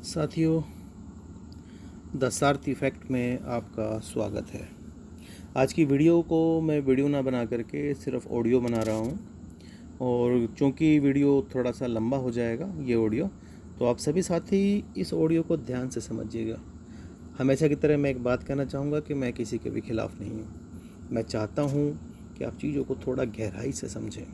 साथियों, द सार्थ इफ़ेक्ट में आपका स्वागत है। आज की वीडियो को मैं वीडियो ना बना करके सिर्फ ऑडियो बना रहा हूँ, और चूँकि वीडियो थोड़ा सा लंबा हो जाएगा ये ऑडियो, तो आप सभी साथी इस ऑडियो को ध्यान से समझिएगा। हमेशा की तरह मैं एक बात कहना चाहूँगा कि मैं किसी के भी खिलाफ़ नहीं हूँ। मैं चाहता हूँ कि आप चीज़ों को थोड़ा गहराई से समझें।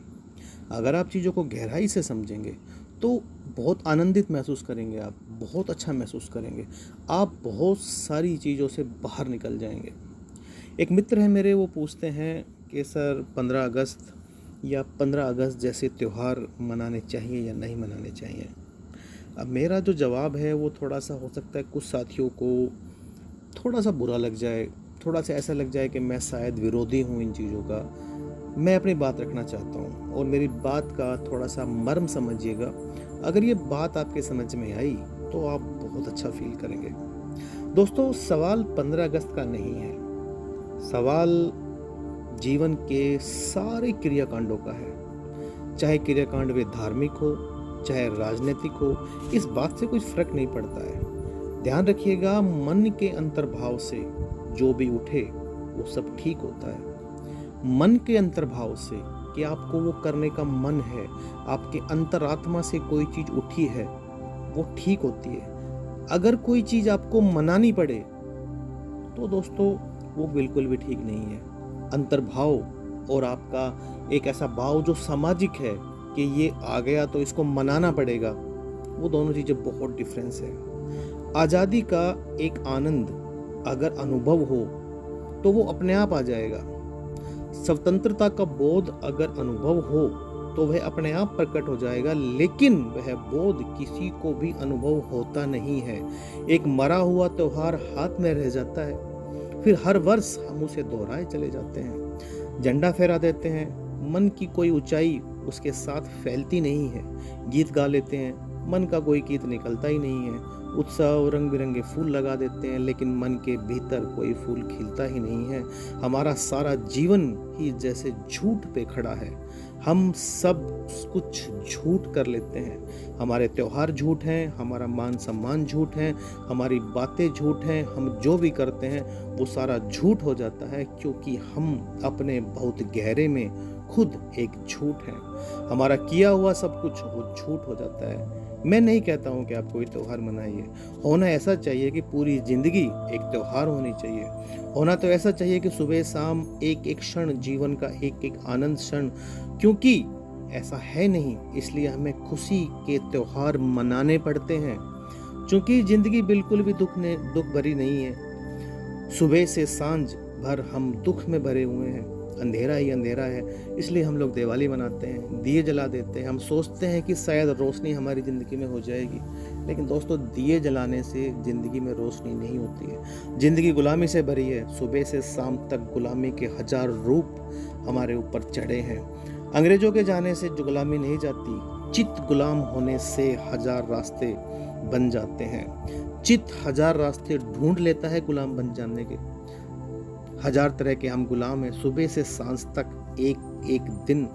अगर आप चीज़ों को गहराई से समझेंगे तो बहुत आनंदित महसूस करेंगे, आप बहुत अच्छा महसूस करेंगे, आप बहुत सारी चीज़ों से बाहर निकल जाएंगे। एक मित्र है मेरे, वो पूछते हैं कि सर 15 अगस्त या 15 अगस्त जैसे त्यौहार मनाने चाहिए या नहीं मनाने चाहिए। अब मेरा जो जवाब है वो थोड़ा सा हो सकता है कुछ साथियों को थोड़ा सा बुरा लग जाए, थोड़ा सा ऐसा लग जाए कि मैं शायद विरोधी हूँ इन चीज़ों का। मैं अपनी बात रखना चाहता हूँ और मेरी बात का थोड़ा सा मर्म समझिएगा। अगर ये बात आपके समझ में आई तो आप बहुत अच्छा फील करेंगे। दोस्तों, सवाल 15 अगस्त का नहीं है, सवाल जीवन के सारे क्रियाकांडों का है। चाहे क्रियाकांड वे धार्मिक हो, चाहे राजनीतिक हो, इस बात से कोई फर्क नहीं पड़ता है। ध्यान रखिएगा, मन के अंतर्भाव से जो भी उठे वो सब ठीक होता है। मन के अंतर्भाव से कि आपको वो करने का मन है, आपके अंतरात्मा से कोई चीज़ उठी है, वो ठीक होती है। अगर कोई चीज़ आपको मनानी पड़े तो दोस्तों वो बिल्कुल भी ठीक नहीं है। अंतर्भाव और आपका एक ऐसा भाव जो सामाजिक है कि ये आ गया तो इसको मनाना पड़ेगा, वो दोनों चीज़ें बहुत डिफरेंस है। आज़ादी का एक आनंद अगर अनुभव हो तो वो अपने आप आ जाएगा। स्वतंत्रता का बोध अगर अनुभव हो तो वह अपने आप प्रकट हो जाएगा, लेकिन वह बोध किसी को भी अनुभव होता नहीं है। एक मरा हुआ त्योहार हाथ में रह जाता है, फिर हर वर्ष हम उसे दोहराए चले जाते हैं, झंडा फहरा देते हैं, मन की कोई ऊंचाई उसके साथ फैलती नहीं है। गीत गा लेते हैं, मन का कोई गीत निकलता ही नहीं है। उत्सव, रंग बिरंगे फूल लगा देते हैं, लेकिन मन के भीतर कोई फूल खिलता ही नहीं है। हमारा सारा जीवन ही जैसे झूठ पे खड़ा है। हम सब कुछ झूठ कर लेते हैं। हमारे त्योहार झूठ हैं, हमारा मान सम्मान झूठ है, हमारी बातें झूठ हैं, हम जो भी करते हैं वो सारा झूठ हो जाता है, क्योंकि हम अपने बहुत गहरे में खुद एक झूठ हैं। हमारा किया हुआ सब कुछ वो झूठ हो जाता है। मैं नहीं कहता हूँ कि आप कोई त्यौहार मनाइए, होना ऐसा चाहिए कि पूरी जिंदगी एक त्यौहार होनी चाहिए। होना तो ऐसा चाहिए कि सुबह शाम एक एक क्षण जीवन का एक एक आनंद क्षण, क्योंकि ऐसा है नहीं इसलिए हमें खुशी के त्यौहार मनाने पड़ते हैं। क्योंकि जिंदगी बिल्कुल भी दुख भरी नहीं है। सुबह से सांझ भर हम दुख में भरे हुए हैं, अंधेरा ही अंधेरा है, इसलिए हम लोग दिवाली मनाते हैं, दिए जला देते हैं। हम सोचते हैं कि शायद रोशनी हमारी ज़िंदगी में हो जाएगी, लेकिन दोस्तों दिए जलाने से ज़िंदगी में रोशनी नहीं होती है। ज़िंदगी गुलामी से भरी है। सुबह से शाम तक गुलामी के 1000 रूप हमारे ऊपर चढ़े हैं। अंग्रेजों के जाने से जो गुलामी नहीं जाती, चित्त गुलाम होने से 1000 रास्ते बन जाते हैं। चित्त 1000 रास्ते ढूंढ लेता है गुलाम बन जाने के। 1000 तरह के हम गुलाम हैं। सुबह से सांझ तक एक एक दिन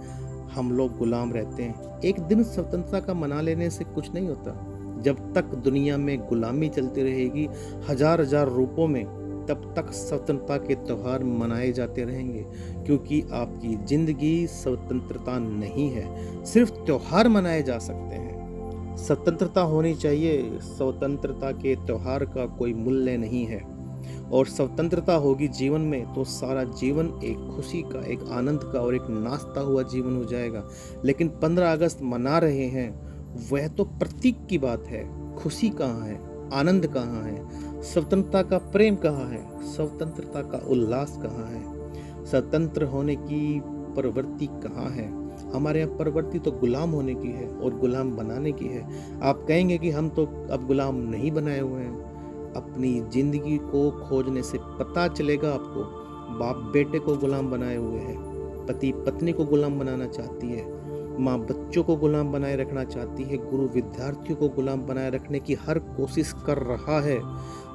हम लोग गुलाम रहते हैं। एक दिन स्वतंत्रता का मना लेने से कुछ नहीं होता। जब तक दुनिया में गुलामी चलती रहेगी 1000 रूपों में, तब तक स्वतंत्रता के त्यौहार मनाए जाते रहेंगे, क्योंकि आपकी जिंदगी स्वतंत्रता नहीं है, सिर्फ त्यौहार मनाए जा सकते हैं। स्वतंत्रता होनी चाहिए। स्वतंत्रता के त्यौहार का कोई मूल्य नहीं है, और स्वतंत्रता होगी जीवन में तो सारा जीवन एक खुशी का, एक आनंद का और एक नाचता हुआ जीवन हो जाएगा। लेकिन 15 अगस्त मना रहे हैं, वह तो प्रतीक की बात है। खुशी कहाँ है, आनंद कहाँ है, स्वतंत्रता का प्रेम कहाँ है, स्वतंत्रता का उल्लास कहाँ है, स्वतंत्र होने की प्रवृत्ति कहाँ है। हमारे यहाँ प्रवृत्ति तो गुलाम होने की है और गुलाम बनाने की है। आप कहेंगे कि हम तो अब गुलाम नहीं बनाए हुए हैं। अपनी जिंदगी को खोजने से पता चलेगा आपको। बाप बेटे को गुलाम बनाए हुए हैं, पति पत्नी को गुलाम बनाना चाहती है, माँ बच्चों को गुलाम बनाए रखना चाहती है, गुरु विद्यार्थियों को गुलाम बनाए रखने की हर कोशिश कर रहा है।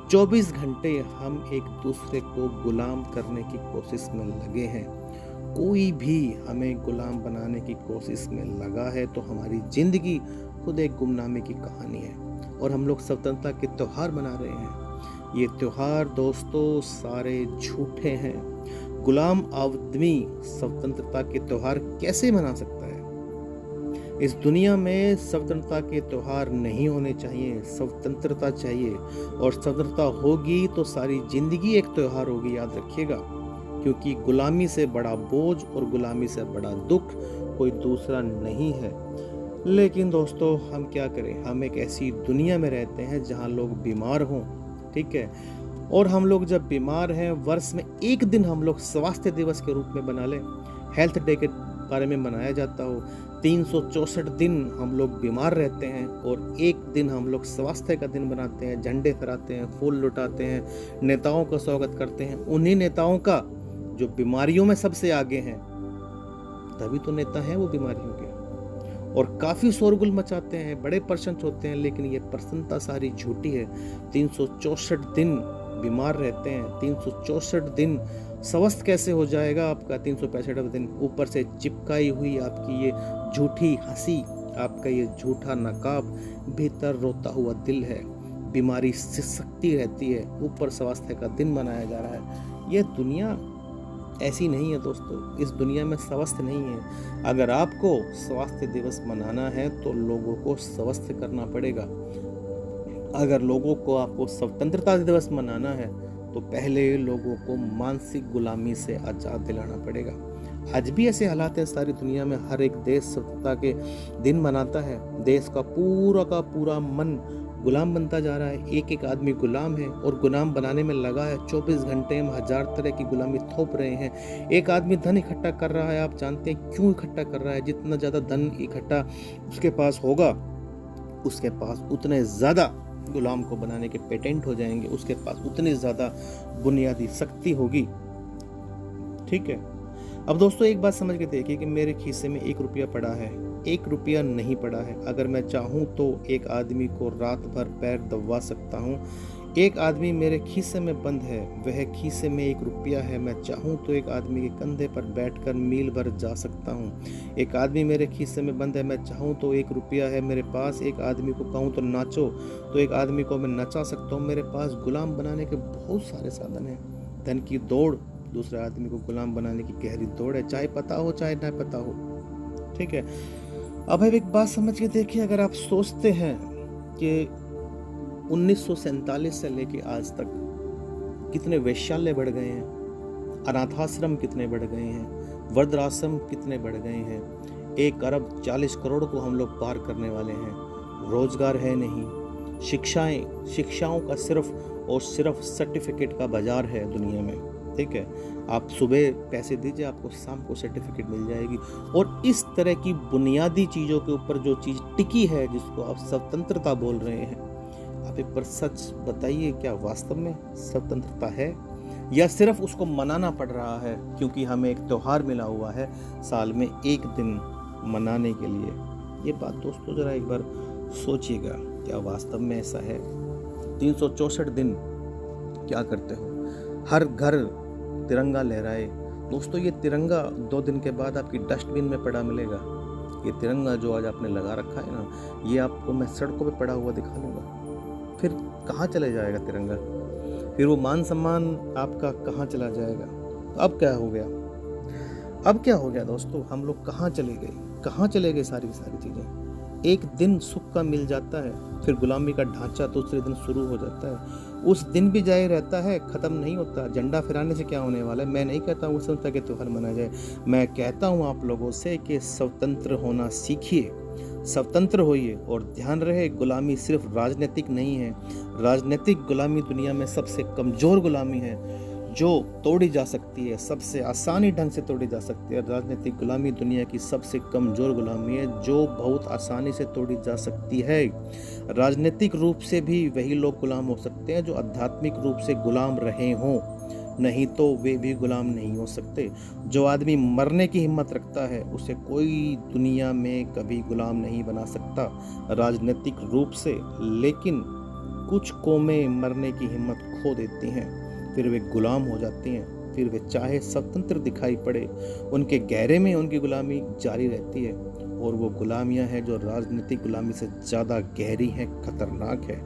24 घंटे हम एक दूसरे को गुलाम करने की कोशिश में लगे हैं। कोई भी हमें गुलाम बनाने की कोशिश में लगा है तो हमारी जिंदगी खुद एक गुमनामी की कहानी है। और हम लोग स्वतंत्रता के त्यौहार मना रहे हैं। ये त्यौहार दोस्तों सारे झूठे हैं। गुलाम आदमी स्वतंत्रता के त्यौहार कैसे मना सकता है? इस दुनिया में स्वतंत्रता के त्यौहार नहीं होने चाहिए, स्वतंत्रता चाहिए। और स्वतंत्रता होगी तो सारी जिंदगी एक त्यौहार होगी, याद रखिएगा। क्योंकि गुलामी से बड़ा बोझ और गुलामी से बड़ा दुख कोई दूसरा नहीं है। लेकिन दोस्तों हम क्या करें, हम एक ऐसी दुनिया में रहते हैं जहां लोग बीमार हों, ठीक है। और हम लोग जब बीमार हैं, वर्ष में एक दिन हम लोग स्वास्थ्य दिवस के रूप में बना लें, हेल्थ डे के बारे में मनाया जाता हो। 364 दिन हम लोग बीमार रहते हैं और एक दिन हम लोग स्वास्थ्य का दिन बनाते हैं, झंडे फहराते हैं, फूल लुटाते हैं, नेताओं का स्वागत करते हैं। उन्हीं नेताओं का जो बीमारियों में सबसे आगे हैं, तभी तो नेता हैं वो बीमारियों के। और काफी शोरगुल मचाते हैं, बड़े प्रशंस होते हैं, लेकिन ये प्रसन्नता सारी झूठी है। 364 दिन बीमार रहते हैं, 364 दिन स्वस्थ कैसे हो जाएगा आपका 365 दिन? ऊपर से चिपकाई हुई आपकी ये झूठी हंसी, आपका ये झूठा नकाब, भीतर रोता हुआ दिल है, बीमारी सिसकती रहती है, ऊपर स्वास्थ्य का दिन मनाया जा रहा है। ये दुनिया ऐसी नहीं है दोस्तों, इस दुनिया में स्वास्थ्य नहीं है। अगर आपको स्वास्थ्य दिवस मनाना है तो लोगों को स्वस्थ करना पड़ेगा। अगर लोगों को आपको स्वतंत्रता दिवस मनाना है तो पहले लोगों को मानसिक गुलामी से आजाद दिलाना पड़ेगा। आज भी ऐसे हालात हैं सारी दुनिया में, हर एक देश स्वतंत्रता के दिन मनाता है, देश का पूरा मन गुलाम बनता जा रहा है। एक एक आदमी गुलाम है और गुलाम बनाने में लगा है। 24 घंटे में 1000 तरह की गुलामी थोप रहे हैं। एक आदमी धन इकट्ठा कर रहा है, आप जानते हैं क्यों इकट्ठा कर रहा है? जितना ज़्यादा धन इकट्ठा उसके पास होगा, उसके पास उतने ज़्यादा गुलाम को बनाने के पेटेंट हो जाएंगे, उसके पास उतनी ज़्यादा बुनियादी शक्ति होगी, ठीक है। अब दोस्तों एक बात समझ के देखिए कि मेरे खीसे में 1 रुपया पड़ा है, 1 रुपया नहीं पड़ा है। अगर मैं चाहूँ तो एक आदमी को रात भर पैर दबवा सकता हूँ। एक आदमी मेरे खीसे में बंद है, वह खीसे में 1 रुपया है। मैं चाहूँ तो एक आदमी के कंधे पर बैठकर मील भर जा सकता हूँ। एक आदमी मेरे खीसे में बंद है, मैं चाहूँ तो 1 रुपया है मेरे पास। एक आदमी को कहूँ तो नाचो तो एक आदमी को मैं नचा सकता हूँ। मेरे पास गुलाम बनाने के बहुत सारे साधन हैं। धन की दौड़, दूसरे आदमी को गुलाम बनाने की गहरी दौड़ है, चाहे पता हो चाहे ना पता हो, ठीक है। अब एक बात समझ के देखिए, अगर आप सोचते हैं कि 1947 से लेके आज तक कितने वेश्यालय बढ़ गए हैं, अनाथाश्रम कितने बढ़ गए हैं, वृद्धाश्रम कितने बढ़ गए हैं, 1 अरब 40 करोड़ को हम लोग पार करने वाले हैं। रोजगार है नहीं, शिक्षाओं का सिर्फ और सिर्फ सर्टिफिकेट का बाजार है दुनिया में, ठीक है। आप सुबह पैसे दीजिए, आपको शाम को सर्टिफिकेट मिल जाएगी। और इस तरह की बुनियादी चीज़ों के ऊपर जो चीज़ टिकी है, जिसको आप स्वतंत्रता बोल रहे हैं, आप एक बार सच बताइए, क्या वास्तव में स्वतंत्रता है या सिर्फ उसको मनाना पड़ रहा है क्योंकि हमें एक त्यौहार मिला हुआ है साल में 1 दिन मनाने के लिए? ये बात दोस्तों जरा एक बार सोचिएगा, क्या वास्तव में ऐसा है? 364 दिन क्या करते हो? हर घर तिरंगा लहराए। दोस्तों ये तिरंगा 2 दिन के बाद आपकी डस्टबिन में पड़ा मिलेगा। ये तिरंगा जो आज आपने लगा रखा है ना, ये आपको मैं सड़कों पे पड़ा हुआ दिखा लूँगा। फिर कहाँ चले जाएगा तिरंगा? फिर वो मान सम्मान आपका कहाँ चला जाएगा? अब क्या हो गया? अब क्या हो गया दोस्तों? हम लोग कहाँ चले गए? कहाँ चले गए सारी चीज़ें? एक दिन सुख का मिल जाता है, फिर गुलामी का ढांचा दूसरे दिन शुरू हो जाता है। उस दिन भी जारी रहता है, ख़त्म नहीं होता। झंडा फहराने से क्या होने वाला है? मैं नहीं कहता हूँ स्वतंत्रता के त्यौहार मनाया जाए, मैं कहता हूँ आप लोगों से कि स्वतंत्र होना सीखिए, स्वतंत्र होइए। और ध्यान रहे, गुलामी सिर्फ राजनीतिक नहीं है। राजनीतिक गुलामी दुनिया में सबसे कमज़ोर गुलामी है जो तोड़ी जा सकती है, सबसे आसानी ढंग से तोड़ी जा सकती है। राजनीतिक गुलामी दुनिया की सबसे कमज़ोर गुलामी है जो बहुत आसानी से तोड़ी जा सकती है। राजनीतिक रूप से भी वही लोग गुलाम हो सकते हैं जो आध्यात्मिक रूप से गुलाम रहे हों, नहीं तो वे भी गुलाम नहीं हो सकते। जो आदमी मरने की हिम्मत रखता है उसे कोई दुनिया में कभी गुलाम नहीं बना सकता राजनीतिक रूप से। लेकिन कुछ कौमें मरने की हिम्मत खो देती हैं, फिर वे गुलाम हो जाती हैं। फिर वे चाहे स्वतंत्र दिखाई पड़े, उनके गहरे में उनकी गुलामी जारी रहती है। और वो गुलामियाँ हैं जो राजनीतिक गुलामी से ज़्यादा गहरी हैं, खतरनाक है।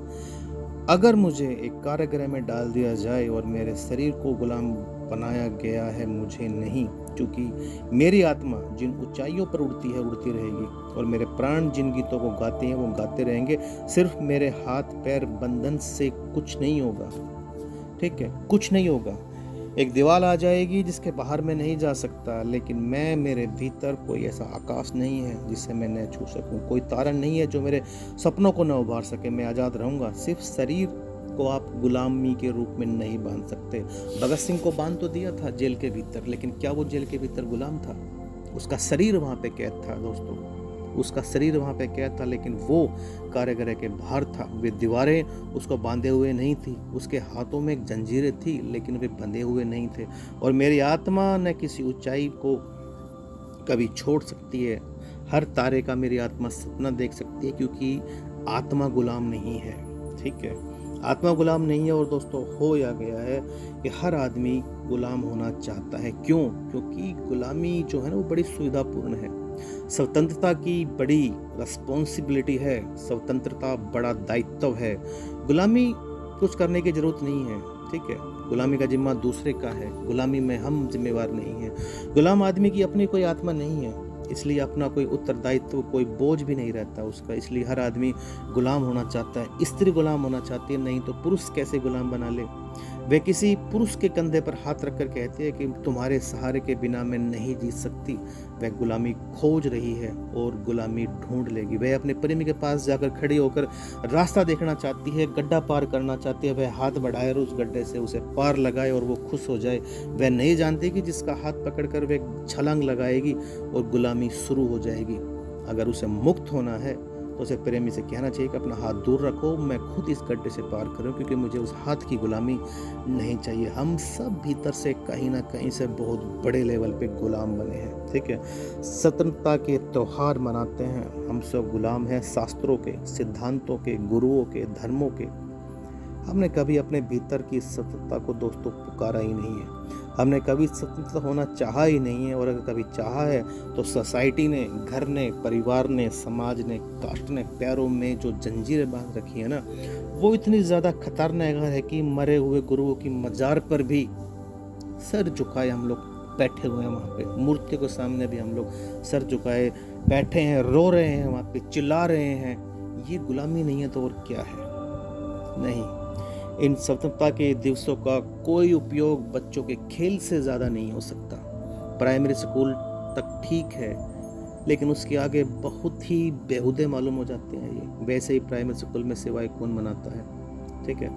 अगर मुझे एक कारागृह में डाल दिया जाए और मेरे शरीर को गुलाम बनाया गया है, मुझे नहीं, क्योंकि मेरी आत्मा जिन ऊंचाइयों पर उड़ती है उड़ती रहेगी और मेरे प्राण जिन गीतों को गाते हैं वो गाते रहेंगे। सिर्फ मेरे हाथ पैर बंधन से कुछ नहीं होगा, ठीक है, कुछ नहीं होगा। एक दीवार आ जाएगी जिसके बाहर मैं नहीं जा सकता, लेकिन मेरे भीतर कोई ऐसा आकाश नहीं है जिसे मैं न छू सकूं, कोई तारा नहीं है जो मेरे सपनों को न उभार सके। मैं आज़ाद रहूंगा। सिर्फ शरीर को आप गुलामी के रूप में नहीं बांध सकते। भगत सिंह को बांध तो दिया था जेल के भीतर, लेकिन क्या वो जेल के भीतर गुलाम था? उसका शरीर वहाँ पे कैद था दोस्तों, उसका शरीर वहाँ पे कैद था, लेकिन वो कारागृह के बाहर था। वे दीवारें उसको बांधे हुए नहीं थी, उसके हाथों में एक जंजीरें थी, लेकिन वे बंधे हुए नहीं थे। और मेरी आत्मा न किसी ऊंचाई को कभी छोड़ सकती है। हर तारे का मेरी आत्मा सपना देख सकती है, क्योंकि आत्मा गुलाम नहीं है, ठीक है, आत्मा गुलाम नहीं है। और दोस्तों हो या गया है कि हर आदमी गुलाम होना चाहता है। क्यों? क्योंकि गुलामी जो है ना वो बड़ी सुविधापूर्ण है। स्वतंत्रता की बड़ी रिस्पॉन्सिबिलिटी है, स्वतंत्रता बड़ा दायित्व है। गुलामी कुछ करने की जरूरत नहीं है, ठीक है, गुलामी का जिम्मा दूसरे का है, गुलामी में हम जिम्मेवार नहीं है। गुलाम आदमी की अपनी कोई आत्मा नहीं है, इसलिए अपना कोई उत्तरदायित्व, कोई बोझ भी नहीं रहता उसका। इसलिए हर आदमी गुलाम होना चाहता है। स्त्री गुलाम होना चाहती है, नहीं तो पुरुष कैसे गुलाम बना ले। वे किसी पुरुष के कंधे पर हाथ रखकर कहते हैं कि तुम्हारे सहारे के बिना मैं नहीं जी सकती। वह गुलामी खोज रही है और गुलामी ढूंढ लेगी। वह अपने प्रेमी के पास जाकर खड़ी होकर रास्ता देखना चाहती है, गड्ढा पार करना चाहती है। वह हाथ बढ़ाए और उस गड्ढे से उसे पार लगाए और वो खुश हो जाए। वह नहीं जानती कि जिसका हाथ पकड़कर वह छलांग लगाएगी और गुलामी शुरू हो जाएगी। अगर उसे मुक्त होना है तो उसे प्रेमी से कहना चाहिए कि अपना हाथ दूर रखो, मैं खुद इस गड्ढे से पार करूं, क्योंकि मुझे उस हाथ की गुलामी नहीं चाहिए। हम सब भीतर से कहीं ना कहीं से बहुत बड़े लेवल पे गुलाम बने हैं, ठीक है। स्वतंत्रता के त्यौहार मनाते हैं, हम सब गुलाम हैं शास्त्रों के, सिद्धांतों के, गुरुओं के, धर्मों के। हमने कभी अपने भीतर की स्वतंत्रता को दोस्तों पुकारा ही नहीं है। हमने कभी स्वतंत्र होना चाहा ही नहीं है। और अगर कभी चाहा है तो सोसाइटी ने, घर ने, परिवार ने, समाज ने, कास्ट ने पैरों में जो जंजीरें बांध रखी है ना, वो इतनी ज़्यादा खतरनाक है कि मरे हुए गुरुओं की मजार पर भी सर झुकाए हम लोग बैठे हुए हैं। वहाँ पे मूर्ति के सामने भी हम लोग सर झुकाए बैठे हैं, रो रहे हैं, वहाँ पे चिल्ला रहे हैं। ये गुलामी नहीं है तो और क्या है? नहीं, इन स्वतंत्रता के दिवसों का कोई उपयोग बच्चों के खेल से ज़्यादा नहीं हो सकता। प्राइमरी स्कूल तक ठीक है, लेकिन उसके आगे बहुत ही बेहुदे मालूम हो जाते हैं ये। वैसे ही प्राइमरी स्कूल में सेवाएं कौन मनाता है, ठीक है।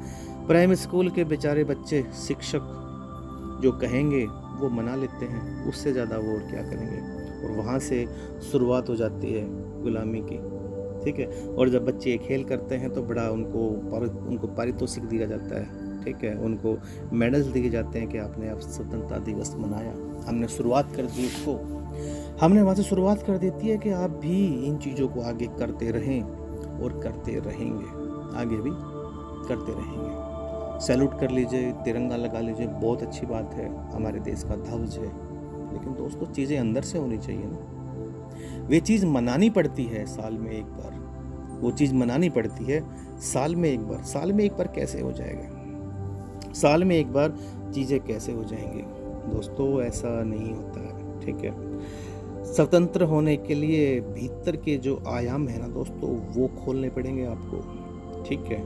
प्राइमरी स्कूल के बेचारे बच्चे शिक्षक जो कहेंगे वो मना लेते हैं, उससे ज़्यादा वो और क्या करेंगे। और वहाँ से शुरुआत हो जाती है गुलामी की, ठीक है। और जब बच्चे ये खेल करते हैं तो बड़ा उनको पारितोषिक दिया जाता है, ठीक है, उनको मेडल्स दिए जाते हैं कि आपने अब स्वतंत्रता दिवस मनाया। हमने शुरुआत कर दी उसको, हमने वहाँ से शुरुआत कर देती है कि आप भी इन चीज़ों को आगे करते रहें और करते रहेंगे, आगे भी करते रहेंगे। सैल्यूट कर लीजिए, तिरंगा लगा लीजिए, बहुत अच्छी बात है, हमारे देश का ध्वज है। लेकिन दोस्तों चीज़ें अंदर से होनी चाहिए ना। वे चीज़ मनानी पड़ती है साल में एक बार, वो चीज़ मनानी पड़ती है साल में एक बार। साल में एक बार कैसे हो जाएगा? साल में एक बार चीज़ें कैसे हो जाएंगी दोस्तों? ऐसा नहीं होता है, ठीक है। स्वतंत्र होने के लिए भीतर के जो आयाम है ना दोस्तों, वो खोलने पड़ेंगे आपको, ठीक है।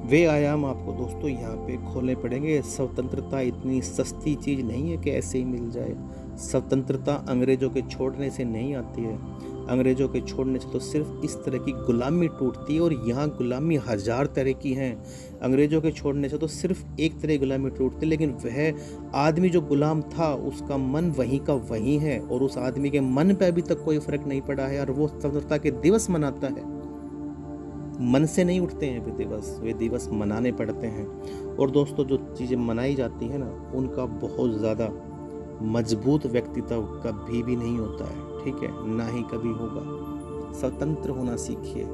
वे आयाम आपको दोस्तों यहाँ पे खोलने पड़ेंगे। स्वतंत्रता इतनी सस्ती चीज़ नहीं है कि ऐसे ही मिल जाए। स्वतंत्रता अंग्रेजों के छोड़ने से नहीं आती है। अंग्रेजों के छोड़ने से तो सिर्फ इस तरह की गुलामी टूटती है, और यहाँ गुलामी हजार तरह की हैं। अंग्रेजों के छोड़ने से तो सिर्फ एक तरह की गुलामी टूटती है, लेकिन वह आदमी जो गुलाम था उसका मन वहीं का वहीं है, और उस आदमी के मन पे अभी तक कोई फर्क नहीं पड़ा है, और वो स्वतंत्रता के दिवस मनाता है। मन से नहीं उठते हैं वे दिवस मनाने पड़ते हैं। और दोस्तों जो चीज़ें मनाई जाती हैं ना, उनका बहुत ज़्यादा मजबूत व्यक्तित्व कभी भी नहीं होता है, ठीक है, ना ही कभी होगा। स्वतंत्र होना सीखिए,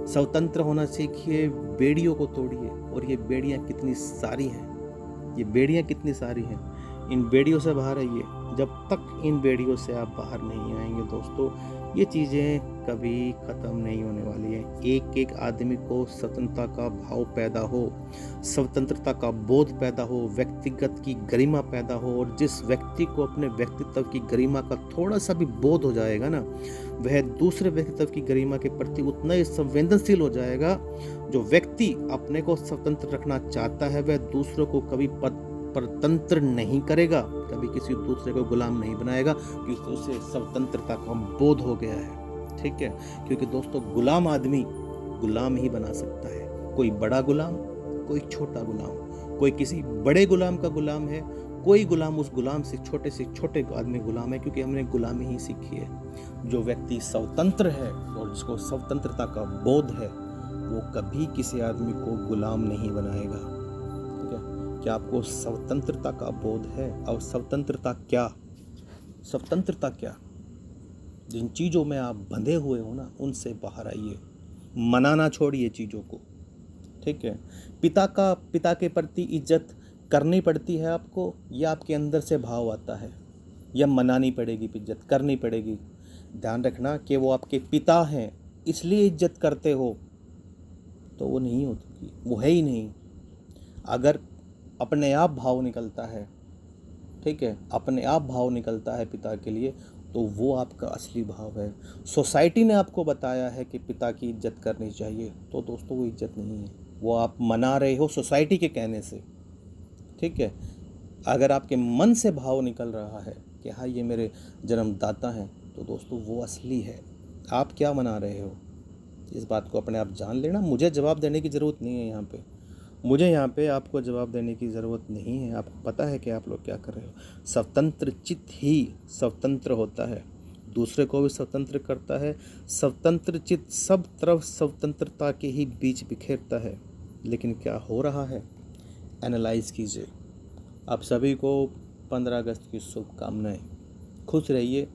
स्वतंत्र होना सीखिए, बेड़ियों को तोड़िए। और ये बेड़ियाँ कितनी सारी हैं, ये बेड़ियाँ कितनी सारी हैं, इन बेड़ियों से बाहर आइए। जब तक इन बेड़ियों से आप बाहर नहीं आएंगे दोस्तों, ये चीज़ें कभी ख़त्म नहीं होने वाली हैं। एक एक आदमी को स्वतंत्रता का भाव पैदा हो, स्वतंत्रता का बोध पैदा हो, व्यक्तिगत की गरिमा पैदा हो, और जिस व्यक्ति को अपने व्यक्तित्व की गरिमा का थोड़ा सा भी बोध हो जाएगा ना, वह दूसरे व्यक्तित्व की गरिमा के प्रति उतना ही संवेदनशील हो जाएगा। जो व्यक्ति अपने को स्वतंत्र रखना चाहता है वह दूसरों को कभी परतंत्र नहीं करेगा, कभी किसी दूसरे को गुलाम नहीं बनाएगा, क्योंकि उसे स्वतंत्रता का बोध हो गया है। ठीक है, क्योंकि दोस्तों गुलाम आदमी गुलाम ही बना सकता है। कोई बड़ा गुलाम, कोई छोटा गुलाम, कोई किसी बड़े गुलाम का गुलाम है, कोई गुलाम उस गुलाम से छोटे आदमी गुलाम है, क्योंकि हमने गुलामी ही सीखी है। जो व्यक्ति स्वतंत्र है और जिसको स्वतंत्रता का बोध है, वो कभी किसी आदमी को गुलाम नहीं बनाएगा। ठीक है, क्या आपको स्वतंत्रता का बोध है? और स्वतंत्रता क्या? स्वतंत्रता क्या? जिन चीज़ों में आप बंधे हुए हो ना, उनसे बाहर आइए, मनाना छोड़िए चीज़ों को। ठीक है, पिता के प्रति इज्जत करनी पड़ती है आपको, या आपके अंदर से भाव आता है, या मनानी पड़ेगी, इज्जत करनी पड़ेगी? ध्यान रखना कि वो आपके पिता हैं इसलिए इज्जत करते हो, तो वो नहीं होती, वो है ही नहीं। अगर अपने आप भाव निकलता है, ठीक है, अपने आप भाव निकलता है पिता के लिए, तो वो आपका असली भाव है। सोसाइटी ने आपको बताया है कि पिता की इज्जत करनी चाहिए, तो दोस्तों वो इज्जत नहीं है, वो आप मना रहे हो सोसाइटी के कहने से। ठीक है, अगर आपके मन से भाव निकल रहा है कि हाँ ये मेरे जन्मदाता हैं, तो दोस्तों वो असली है। आप क्या मना रहे हो, इस बात को अपने आप जान लेना। मुझे जवाब देने की ज़रूरत नहीं है यहाँ पे, मुझे यहाँ पे आपको जवाब देने की ज़रूरत नहीं है। आपको पता है कि आप लोग क्या कर रहे हो। स्वतंत्र चित्त ही स्वतंत्र होता है, दूसरे को भी स्वतंत्र करता है। स्वतंत्र चित्त सब तरफ स्वतंत्रता के ही बीच बिखेरता है। लेकिन क्या हो रहा है, एनालाइज कीजिए। आप सभी को 15 अगस्त की शुभकामनाएं। खुश रहिए,